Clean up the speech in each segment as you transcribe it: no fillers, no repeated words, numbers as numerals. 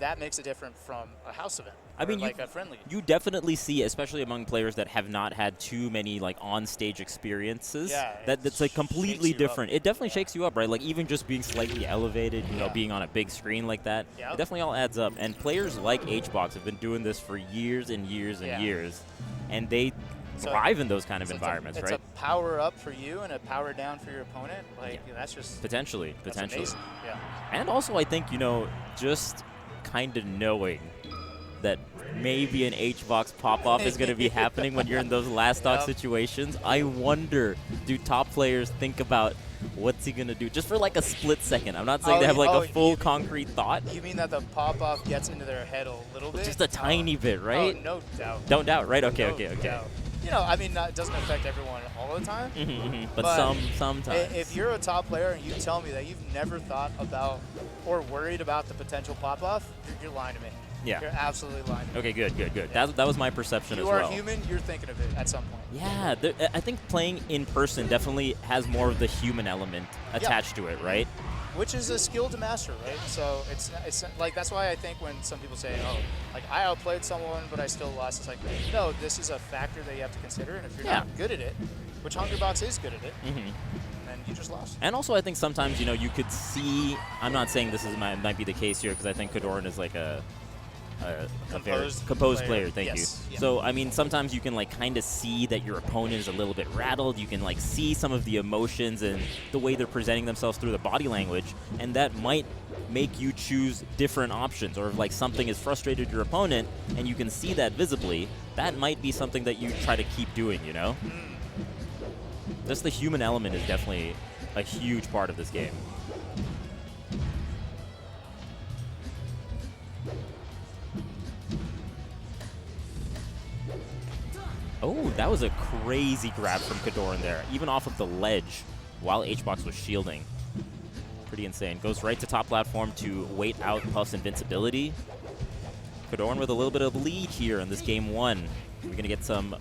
that makes it different from a house event. I mean, like a friendly. You definitely see, especially among players that have not had too many like on-stage experiences, that's like completely different. It definitely shakes you up, right? Like even just being slightly elevated, you know, being on a big screen like that, it definitely all adds up. And players like HBox have been doing this for years and years and years, and they thrive in those kind of environments, right? It's a power up for you and a power down for your opponent. Like that's just potentially. Amazing. Yeah. And also, I think, you know, just kind of knowing that maybe an HBox pop-off is going to be happening when you're in those last stock situations. I wonder, do top players think about what's he going to do just for like a split second? I'm not saying they have like a full concrete thought. You mean that the pop-off gets into their head a little bit? Just a tiny bit, right? Oh, no doubt. Don't doubt, right? Okay, no okay. Doubt. You know, I mean, it doesn't affect everyone all the time. But sometimes. If you're a top player and you tell me that you've never thought about or worried about the potential pop-off, you're lying to me. Yeah. You're absolutely lying to me. Okay, good. Yeah. That was my perception as well. You are human, you're thinking of it at some point. Yeah, I think playing in person definitely has more of the human element attached to it, right? Which is a skill to master, right? So it's like, that's why I think when some people say, oh, like I outplayed someone, but I still lost, it's like, no, this is a factor that you have to consider. And if you're not good at it, which Hungrybox is good at it, then you just lost. And also, I think sometimes, you know, you could see, I'm not saying this might be the case here, because I think KoDoRiN is like a composed player. Thank you. Yeah. So, I mean, sometimes you can like kind of see that your opponent is a little bit rattled. You can like see some of the emotions and the way they're presenting themselves through the body language, and that might make you choose different options. Or if like something has frustrated your opponent and you can see that visibly, that might be something that you try to keep doing, you know? Just the human element is definitely a huge part of this game. Oh, that was a crazy grab from KoDoRiN there, even off of the ledge while HBox was shielding. Pretty insane. Goes right to top platform to wait out Puff's invincibility. KoDoRiN with a little bit of lead here in this game one. We're going to get some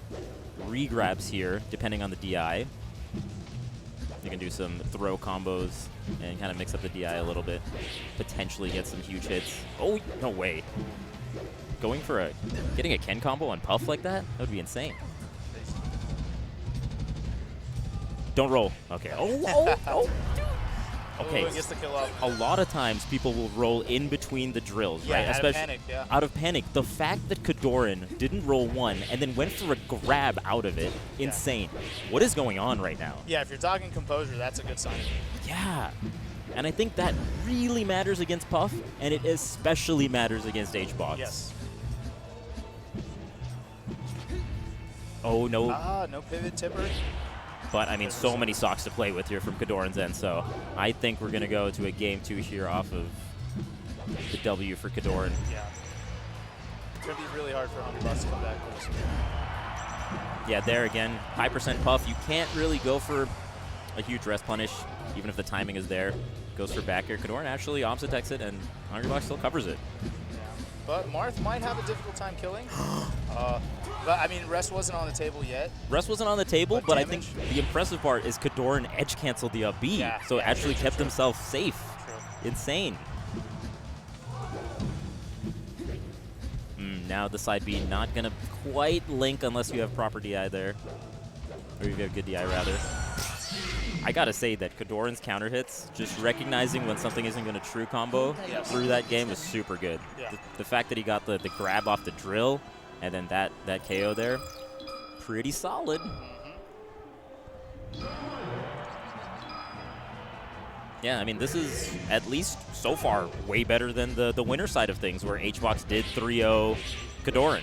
re-grabs here, depending on the DI. You can do some throw combos and kind of mix up the DI a little bit. Potentially get some huge hits. Oh, no way. Going for getting a Ken combo on Puff like that? That would be insane. Don't roll. Okay. Oh. Okay. Gets the kill off. A lot of times people will roll in between the drills, right? Out of panic, Out of panic. The fact that KoDoRiN didn't roll one and then went for a grab out of it, insane. What is going on right now? Yeah, if you're talking composure, that's a good sign. Yeah. And I think that really matters against Puff, and it especially matters against HBox. Yes. Oh, no. No pivot tipper. But, I mean, so many socks to play with here from KoDoRiN's end, so I think we're going to go to a game two here off of the W for KoDoRiN. Yeah. It's going to be really hard for Hungrybox to come back with this. Yeah, there again, high percent Puff. You can't really go for a huge rest punish, even if the timing is there. Goes for back air. KoDoRiN actually opposite techs it, and Hungrybox still covers it. Yeah. But Marth might have a difficult time killing. But, I mean, rest wasn't on the table yet. Rest wasn't on the table, but I think the impressive part is KoDoRiN edge canceled the up B, so it actually kept himself safe. True. Insane. Now the side B not going to quite link unless you have proper DI there. Or you have good DI, rather. I gotta say that KoDoRiN's counter hits, just recognizing when something isn't going to true combo through that game is super good. Yeah. The fact that he got the grab off the drill, and then that KO there, pretty solid. Yeah, I mean, this is, at least so far, way better than the winner side of things, where HBox did 3-0 KoDoRiN.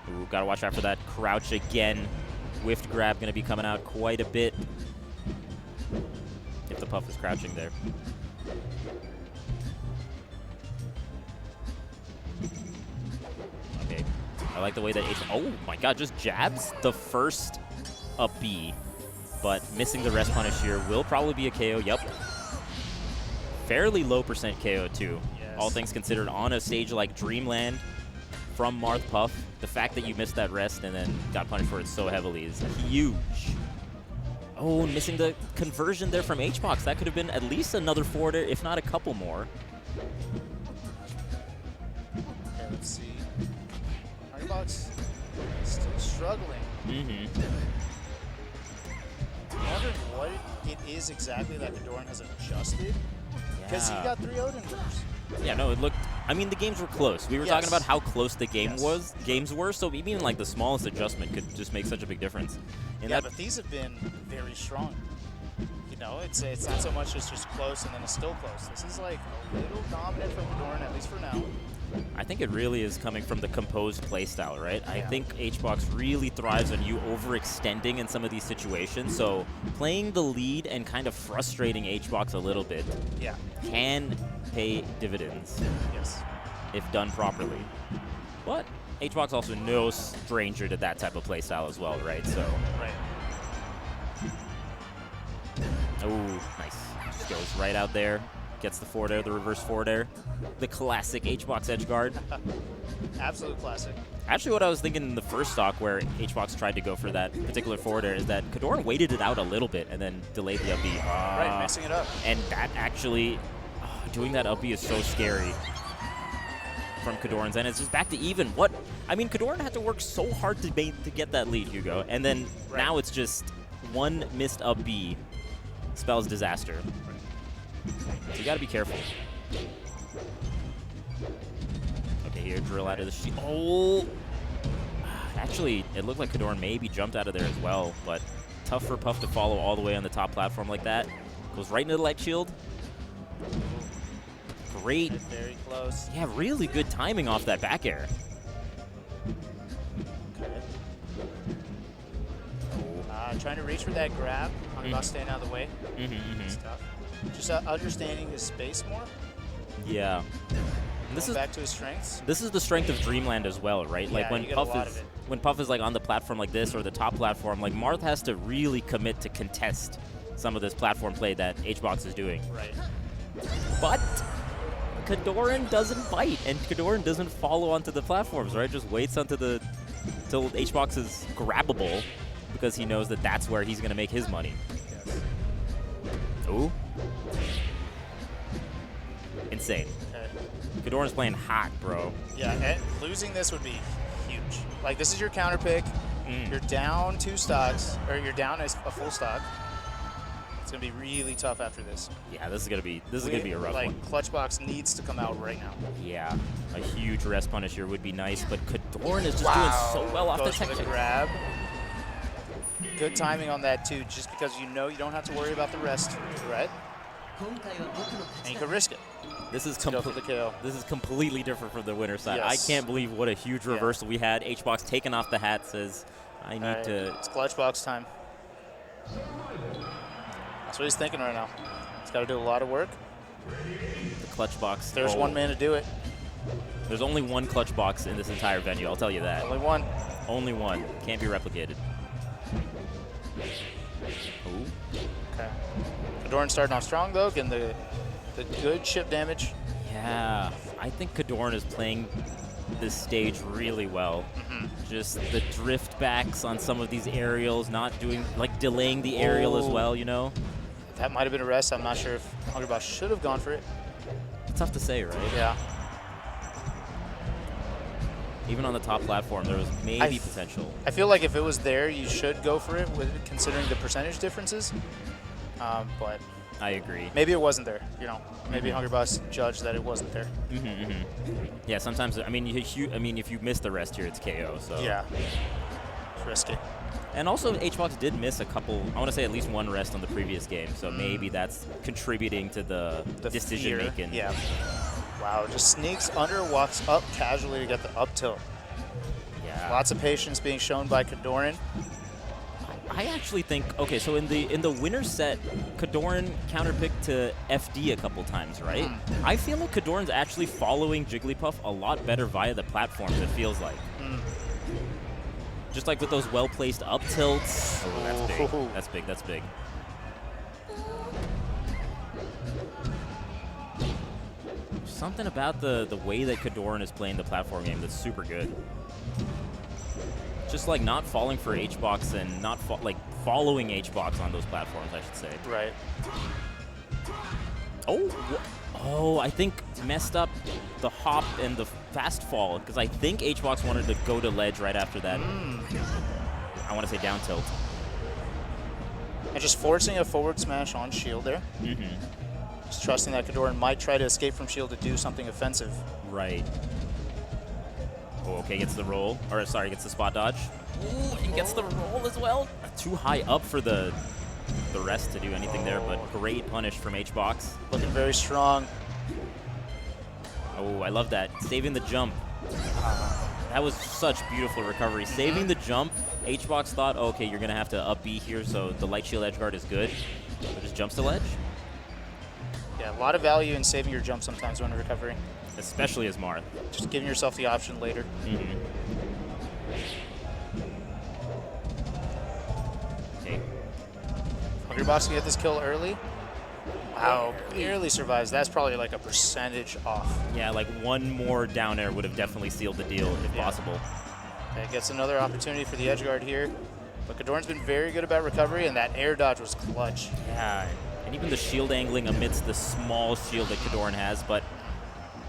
Ooh, gotta watch out for that crouch again. Whiffed grab gonna be coming out quite a bit if the Puff is crouching there. Okay, I like the way that oh my god, just jabs the first up B, but missing the rest punish here will probably be a KO. Yep. Fairly low percent KO too. Yes. All things considered, on a stage like Dreamland from Marth Puff, the fact that you missed that rest and then got punished for it so heavily is huge. Oh, missing the conversion there from HBox. That could have been at least another forward air, if not a couple more. Okay, let's see. Hungrybox still struggling. I'm wondering what it is exactly that KoDoRiN has adjusted. Because he got 3 Odin winners. Yeah, no, it looked. I mean, the games were close. We were talking about how close the games were. So even like the smallest adjustment could just make such a big difference. And yeah, but these have been very strong. You know, it's not so much as just close and then it's still close. This is like a little dominant from KoDoRiN, at least for now. I think it really is coming from the composed playstyle, right? I think HBox really thrives on you overextending in some of these situations. So playing the lead and kind of frustrating HBox a little bit can pay dividends if done properly. But HBox also no stranger to that type of playstyle as well, right? So. Oh, nice. Just goes right out there. Gets the forward air, the reverse forward air. The classic HBox edge guard. Absolute classic. Actually, what I was thinking in the first stock where HBox tried to go for that particular forward air is that KoDoRiN waited it out a little bit and then delayed the up B. Right, mixing it up. And that actually, doing that up B is so scary from KoDoRiN's end. It's just back to even. What? I mean, KoDoRiN had to work so hard to get that lead, Hugo. And then now it's just one missed up B spells disaster. So you got to be careful. Okay, here, drill out of the shield. Oh! Actually, it looked like KoDoRiN maybe jumped out of there as well, but tough for Puff to follow all the way on the top platform like that. Goes right into the light shield. Great. Very close. Yeah, really good timing off that back air. Trying to reach for that grab. Hungrybox staying out of the way. It's tough. Just understanding his space more. Yeah. And this is back to his strengths. This is the strength of Dreamland as well, right? Yeah, like when Puff is like on the platform like this or the top platform, like Marth has to really commit to contest some of this platform play that HBox is doing. Right. But KoDoRiN doesn't bite, and KoDoRiN doesn't follow onto the platforms, right? Just waits until HBox is grabbable, because he knows that that's where he's going to make his money. Yes. Ooh. Insane. Okay. KoDoRiN's playing hot, bro. Yeah, and losing this would be huge. Like, this is your counter pick. You're down 2 stocks, or you're down a full stock. It's going to be really tough after this. Yeah, this is going to be a rough one. Clutchbox needs to come out right now. Yeah, a huge rest punish here would be nice, but KoDoRiN is just doing so well off the tech grab. Good timing on that, too, just because you know you don't have to worry about the rest, right? And you can risk it. This is completely different from the winner side. Yes. I can't believe what a huge reversal we had. HBox taking off the hat says, I need to... It's Clutchbox time. That's what he's thinking right now. He's got to do a lot of work. The Clutchbox. There's one man to do it. There's only one Clutchbox in this entire venue, I'll tell you that. Only one. Only one. Can't be replicated. Ooh. Okay. KoDoRiN starting off strong, though, getting the good chip damage. Yeah. I think KoDoRiN is playing this stage really well. Just the drift backs on some of these aerials, not doing, like, delaying the aerial as well, you know? That might have been a rest. I'm not sure if Hungrybox should have gone for it. It's tough to say, right? Yeah. Even on the top platform, there was maybe potential. I feel like if it was there, you should go for it, considering the percentage differences. But I agree. Maybe it wasn't there. You know, maybe Hungrybox judged that it wasn't there. Yeah, sometimes. I mean, if you miss the rest here, it's KO. So yeah, it's risky. And also, HBox did miss a couple. I want to say at least one rest on the previous game, so maybe that's contributing to the decision making. Yeah. Wow, just sneaks under, walks up casually to get the up tilt. Yeah. Lots of patience being shown by KoDoRiN. I actually think, okay, so in the winner set, KoDoRiN counterpicked to FD a couple times, right? I feel like KoDoRiN's actually following Jigglypuff a lot better via the platforms, it feels like. Just like with those well-placed up tilts. Oh, that's big. That's big, that's big. Something about the way that KoDoRiN is playing the platform game that's super good. Just like not falling for H-Box and not like following H-Box on those platforms, I should say. Right. Oh, I think messed up the hop and the fast fall because I think H-Box wanted to go to ledge right after that. I want to say down tilt. And just forcing a forward smash on shield there. Just trusting that KoDoRiN might try to escape from shield to do something offensive. Right. Oh, okay, gets the roll. Or, sorry, gets the spot dodge. Ooh, and gets the roll as well. Too high up for the rest to do anything there, but great punish from H-Box. Looking very strong. Oh, I love that. Saving the jump. That was such beautiful recovery. Saving the jump, H-Box thought, oh, okay, you're going to have to up B here, so the light shield edge guard is good. But just jumps to ledge. Yeah, a lot of value in saving your jump sometimes when recovering. Especially as Marth. Just giving yourself the option later. Okay. Hungrybox can get this kill early. Wow, barely survives. That's probably like a percentage off. Yeah, like one more down air would have definitely sealed the deal if possible. Okay, gets another opportunity for the edge guard here. But KoDoRiN's been very good about recovery, and that air dodge was clutch. Yeah, and even the shield angling amidst the small shield that KoDoRiN has, but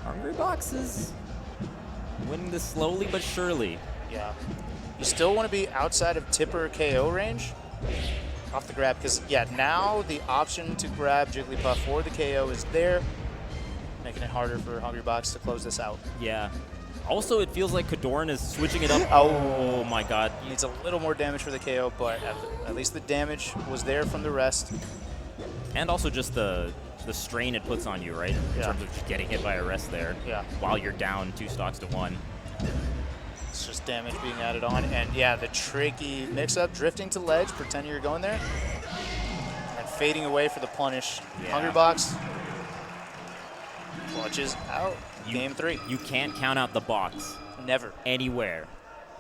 Hungrybox is winning this slowly but surely. Yeah. You still want to be outside of tipper KO range off the grab, because, yeah, now the option to grab Jigglypuff or the KO is there, making it harder for Hungrybox to close this out. Yeah. Also, it feels like KoDoRiN is switching it up. Oh my god. Needs a little more damage for the KO, but at least the damage was there from the rest. And also just the strain it puts on you, right? In terms of just getting hit by a rest there. Yeah. While you're down 2 stocks to 1. It's just damage being added on. And yeah, the tricky mix-up, drifting to ledge, pretending you're going there, and fading away for the punish. Yeah. Hungrybox clutches out. Game 3. You can't count out the box. Never. Anywhere.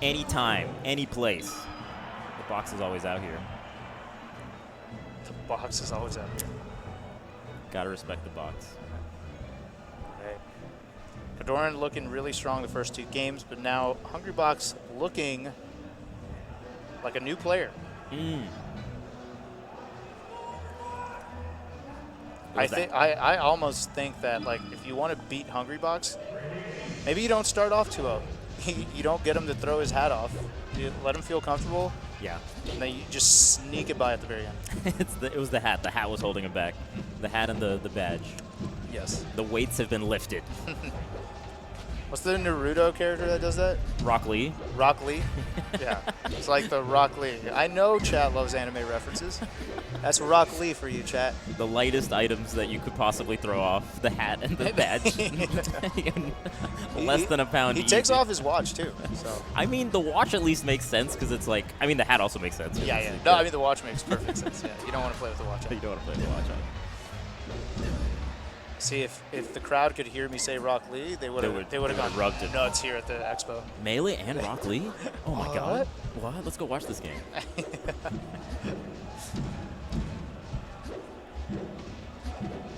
Anytime. Any place. The box is always out here. The box is always out here. Gotta respect the box. Right. KoDoRiN looking really strong the first 2 games, but now Hungrybox looking like a new player. I almost think that, like, if you want to beat Hungrybox, maybe you don't start off 2-0. You don't get him to throw his hat off. You let him feel comfortable. Yeah. And then you just sneak it by at the very end. It was the hat. The hat was holding him back. The hat and the badge. Yes. The weights have been lifted. What's the Naruto character that does that? Rock Lee. Rock Lee? Yeah. It's like the Rock Lee. I know chat loves anime references. That's Rock Lee for you, chat. The lightest items that you could possibly throw off. The hat and the badge. Less than a pound He easy. takes off his watch, too. So. I mean, the watch at least makes sense because it's like, I mean, the hat also makes sense. Yeah. No, I mean, the watch makes perfect sense. Yeah. You don't want to play with the watch on. You don't want to play with the watch on. See, if the crowd could hear me say Rock Lee, they would have gone rubbed it. nuts here at the expo. Melee and Rock Lee? Oh my god. What? Let's go watch this game.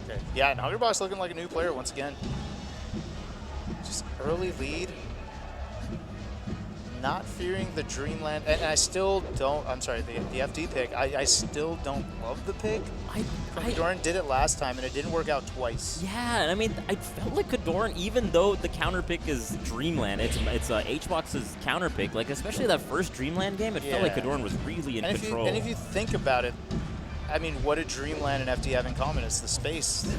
Okay. Yeah, and Hungrybox looking like a new player once again. Just early lead. Not fearing the Dreamland, and I still don't, I'm sorry, the FD pick, I still don't love the pick. KoDoRiN did it last time, and it didn't work out twice. Yeah, I mean, I felt like KoDoRiN, even though the counter pick is Dreamland, it's H-Box's counter pick, like, especially that first Dreamland game, it felt like KoDoRiN was really in control. And if you think about it, I mean, what did Dreamland and FD have in common? It's the space.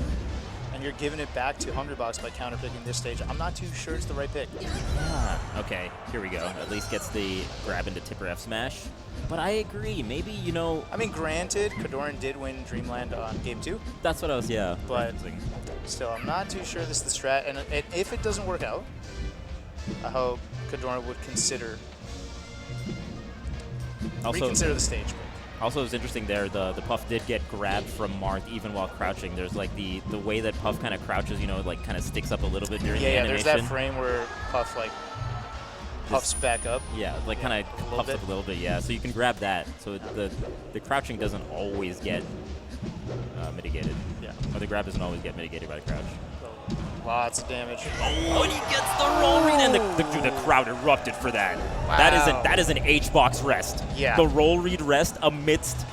And you're giving it back to Hungrybox by counterpicking this stage. I'm not too sure it's the right pick. Yeah. Okay, here we go. At least gets the grab into tipper F smash. But I agree. Maybe, you know... I mean, granted, KoDoRiN did win Dreamland on Game 2. That's what I was, yeah. But still, I'm not too sure this is the strat. And if it doesn't work out, I hope KoDoRiN would reconsider the stage pick. Also, it's interesting there, the Puff did get grabbed from Marth even while crouching. There's like the way that Puff kind of crouches, you know, like kind of sticks up a little bit during the animation. Yeah, there's that frame where Puff like puffs back up. Yeah, like kind of puffs up a little bit, yeah. So you can grab that. So the crouching doesn't always get mitigated. Yeah. Or the grab doesn't always get mitigated by the crouch. Lots of damage. Oh, and he gets the roll read, and the crowd erupted for that. Wow. That is an H-box rest. Yeah. The roll read rest amidst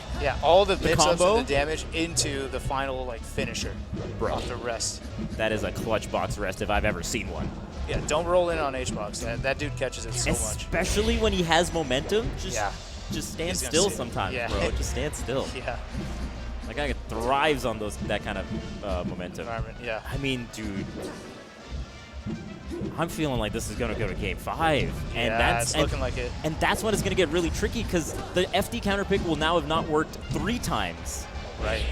all the mix-ups combo? of the damage into the final like finisher off the rest. That is a Clutchbox rest if I've ever seen one. Yeah, don't roll in on H-box. That dude catches it so much. Especially when he has momentum. Just stand still see it. sometimes, Yeah. bro. Just stand still. Yeah. That guy thrives on that kind of momentum. Environment, yeah. I mean, dude, I'm feeling like this is going to go to Game 5. And it's looking like it. And that's when it's going to get really tricky because the FD counter pick will now have not worked 3 times. Right.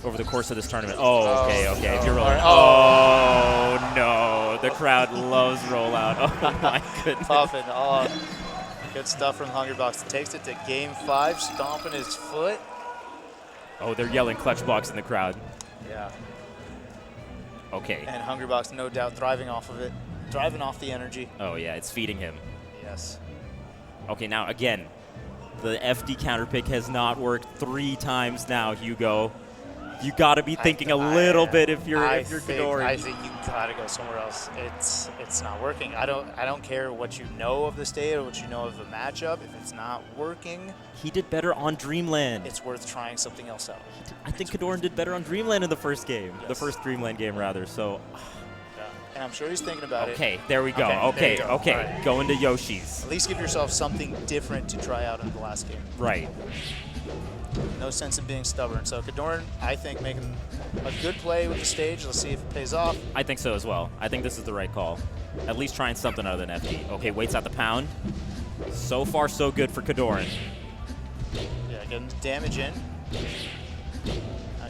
Over the course of this tournament. Oh, okay. If you're rolling. Right. Oh, no. The crowd loves rollout. Oh, my goodness. Puffin. Oh, good stuff from Hungrybox. Takes it to Game 5, stomping his foot. Oh, they're yelling Clutchbox in the crowd. Yeah. Okay. And Hungrybox, no doubt, thriving off of it. Thriving off the energy. Oh, yeah. It's feeding him. Yes. Okay, now, again, the FD counter pick has not worked 3 times now, Hugo. You got to be thinking a little bit if you're KoDoRiN. I think you got to go somewhere else. It's not working. I don't care what you know of the state or what you know of the matchup. If it's not working, he did better on Dreamland. It's worth trying something else out. I think KoDoRiN did better on Dreamland in the first game, yes. the first Dreamland game rather. So, yeah. And I'm sure he's thinking about it. Okay, there we go. Okay. Right. Go into Yoshi's. At least give yourself something different to try out in the last game. Right. No sense in being stubborn. So KoDoRiN, I think, making a good play with the stage. Let's see if it pays off. I think so as well. I think this is the right call. At least trying something other than FD. Okay, waits out the pound. So far, so good for KoDoRiN. Yeah, getting the damage in.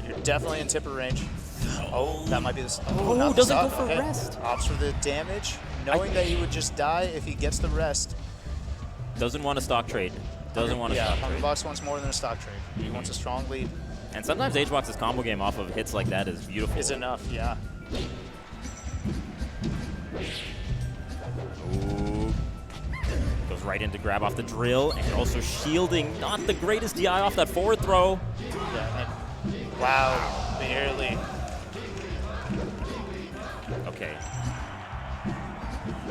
You're definitely in tipper range. Oh, that might be the... Oh, doesn't go for rest. Opts for the damage, knowing that he would just die if he gets the rest. Doesn't want a stock trade. Doesn't want a stock trade. Hungrybox wants more than a stock trade. He wants a strong lead. And sometimes H-Box's combo game off of hits like that is beautiful. Is enough, yeah. Ooh. Goes right in to grab off the drill and also shielding. Not the greatest DI off that forward throw. Yeah, and wow, barely. Okay.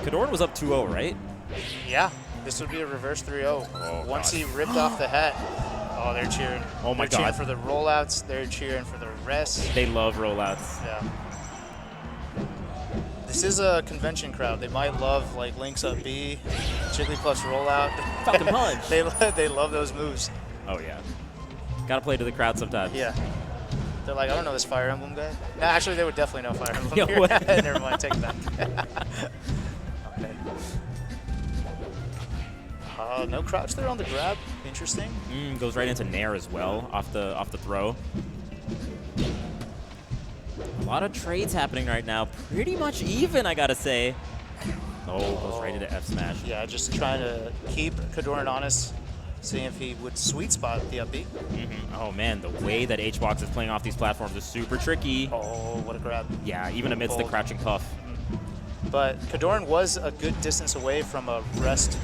KoDoRiN was up 2-0, right? Yeah. This would be a reverse 3-0. Once he ripped off the hat, they're cheering. Oh my God. They're cheering for the rollouts. They're cheering for the rest. They love rollouts. Yeah. This is a convention crowd. They might love like Link's up B, Jigglypuff's rollout. Falcon Punch. they love those moves. Oh yeah. Gotta play to the crowd sometimes. Yeah. They're like, I don't know this Fire Emblem guy. No, actually, they would definitely know Fire Emblem. Yo, Never mind, take it back. Okay. No crouch there on the grab. Interesting. Goes right into Nair as well off the throw. A lot of trades happening right now. Pretty much even, I gotta say. Goes right into F smash. Yeah, just trying to keep KoDoRiN honest, seeing if he would sweet spot the up B. Oh man, the way that H-Box is playing off these platforms is super tricky. Oh, what a grab. Yeah, even amidst the crouching puff. But KoDoRiN was a good distance away from a rest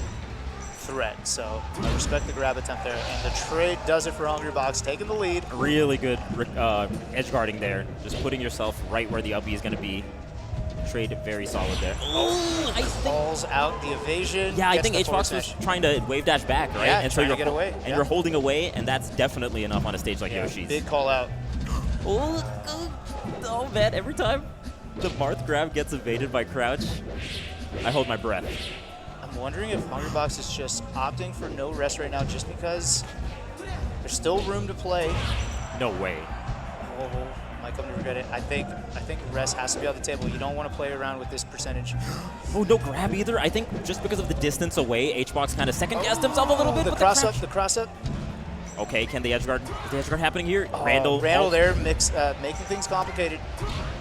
threat, so I respect the grab attempt there. And the trade does it for Hungrybox, taking the lead. Really good edge guarding there. Just putting yourself right where the up B is going to be. Trade very solid there. I balls out the evasion. Yeah, I think H-Box was trying to wave dash back, right? Yeah, and trying to get away. And you're holding away, and that's definitely enough on a stage like Yoshi's. Big call out. Oh man, every time the Marth grab gets evaded by crouch, I hold my breath. I'm wondering if Hungrybox is just opting for no rest right now just because there's still room to play. No way. Oh, might come to regret it. I think rest has to be on the table. You don't want to play around with this percentage. Oh, no grab either. I think just because of the distance away, H-Box kind of second-guessed himself a little bit. The cross up, the cross up. Okay, can the edge guard? Is the edge guard happening here? Randall there, making things complicated.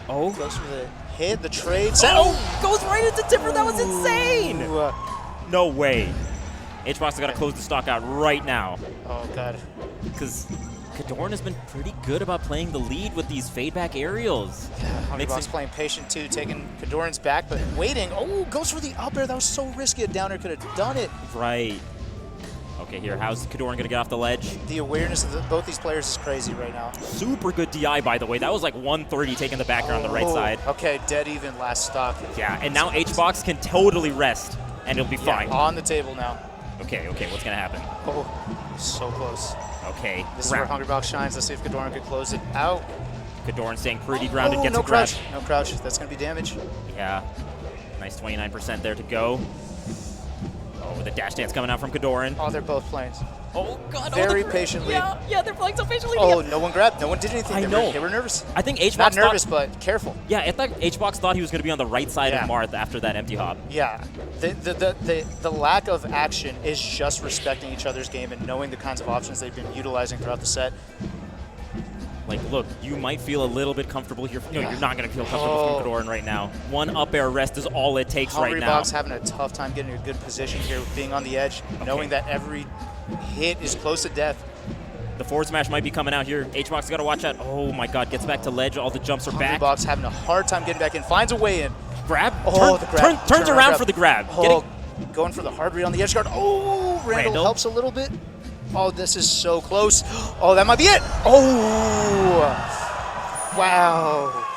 Goes for the hit, the trade. Goes right into Tipper. That was insane. No way. H-Box has got to close the stock out right now. Oh, God. Because KoDoRiN has been pretty good about playing the lead with these fade-back aerials. Yeah, Hungrybox playing patient, too, taking KoDoRiN's back, but waiting. Oh, goes for the up air. That was so risky. A downer could have done it. Right. Okay, here, how's KoDoRiN going to get off the ledge? The awareness of both these players is crazy right now. Super good DI, by the way. That was like 130 taking the backer on the right side. Okay, dead even last stock. Yeah, and now HBox can totally rest, and it'll be fine. On the table now. Okay, what's going to happen? Oh, so close. Okay. This is where Hungrybox shines. Let's see if KoDoRiN could close it out. KoDoRiN staying pretty grounded, gets no a grab. crouch. No crouch. That's going to be damage. Yeah. Nice 29% there to go. Oh, the dash dance coming out from KoDoRiN. Oh, they're both planes. Oh, God. Very patiently. Yeah, they're playing so patiently. Oh, no one grabbed. No one did anything. I know. They were nervous. I think HBox Not nervous, but careful. Yeah, I thought HBox thought he was going to be on the right side of Marth after that empty hop. Yeah. The lack of action is just respecting each other's game and knowing the kinds of options they've been utilizing throughout the set. Like, look, you might feel a little bit comfortable here. No, you're not going to feel comfortable from KoDoRiN right now. One up air rest is all it takes right now. Hungrybox having a tough time getting a good position here, being on the edge, knowing that every hit is close to death. The forward smash might be coming out here. HBox has got to watch out. Oh, my God. Gets back to ledge. All the jumps are back. Hungrybox having a hard time getting back in. Finds a way in. Grab. Oh, the grab. Turns around for the grab. Oh, going for the hard read on the edge guard. Oh, Randall helps a little bit. Oh, this is so close. Oh, that might be it. Oh. Wow.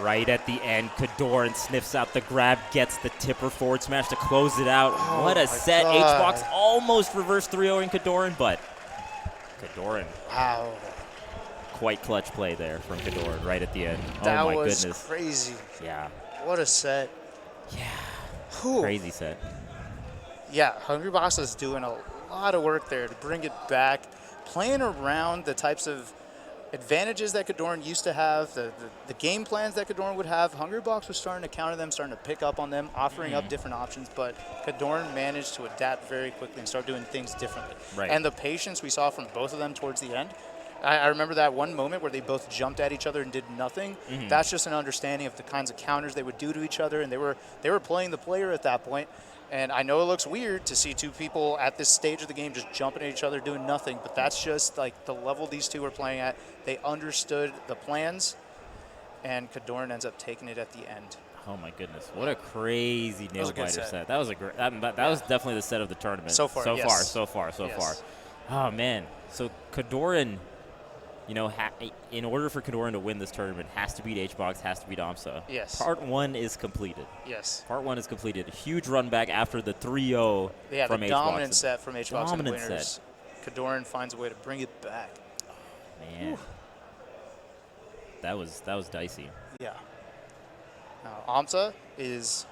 Right at the end, KoDoRiN sniffs out the grab, gets the tipper forward smash to close it out. Oh, what a set. God. HBox almost reversed 3-0ing KoDoRiN, but KoDoRiN. Wow. Quite clutch play there from KoDoRiN right at the end. That oh, my was goodness. crazy. Yeah. What a set. Yeah. Whew. Crazy set. Yeah, Hungrybox is doing a lot of work there to bring it back, playing around the types of advantages that KoDoRiN used to have, the game plans that KoDoRiN would have. Hungrybox was starting to counter them, starting to pick up on them, offering up different options, but KoDoRiN managed to adapt very quickly and start doing things differently. Right. And the patience we saw from both of them towards the end, I remember that one moment where they both jumped at each other and did nothing. That's just an understanding of the kinds of counters they would do to each other, and they were playing the player at that point. And I know it looks weird to see two people at this stage of the game just jumping at each other doing nothing, but that's just like the level these two were playing at. They understood the plans, and KoDoRiN ends up taking it at the end. Oh my goodness! What a crazy nail biter set. That was a great. That was definitely the set of the tournament. So far. So far. Oh man! So KoDoRiN, you know, in order for KoDoRiN to win this tournament, has to beat HBox, has to beat AMSA. Yes. Part 1 is completed. Yes. Part 1 is completed. A huge run back after the 3-0 from HBox. Dominant set from HBox and Dominant winners. set. KoDoRiN finds a way to bring it back. Man. Whew. That was dicey. Yeah. Now, AMSA is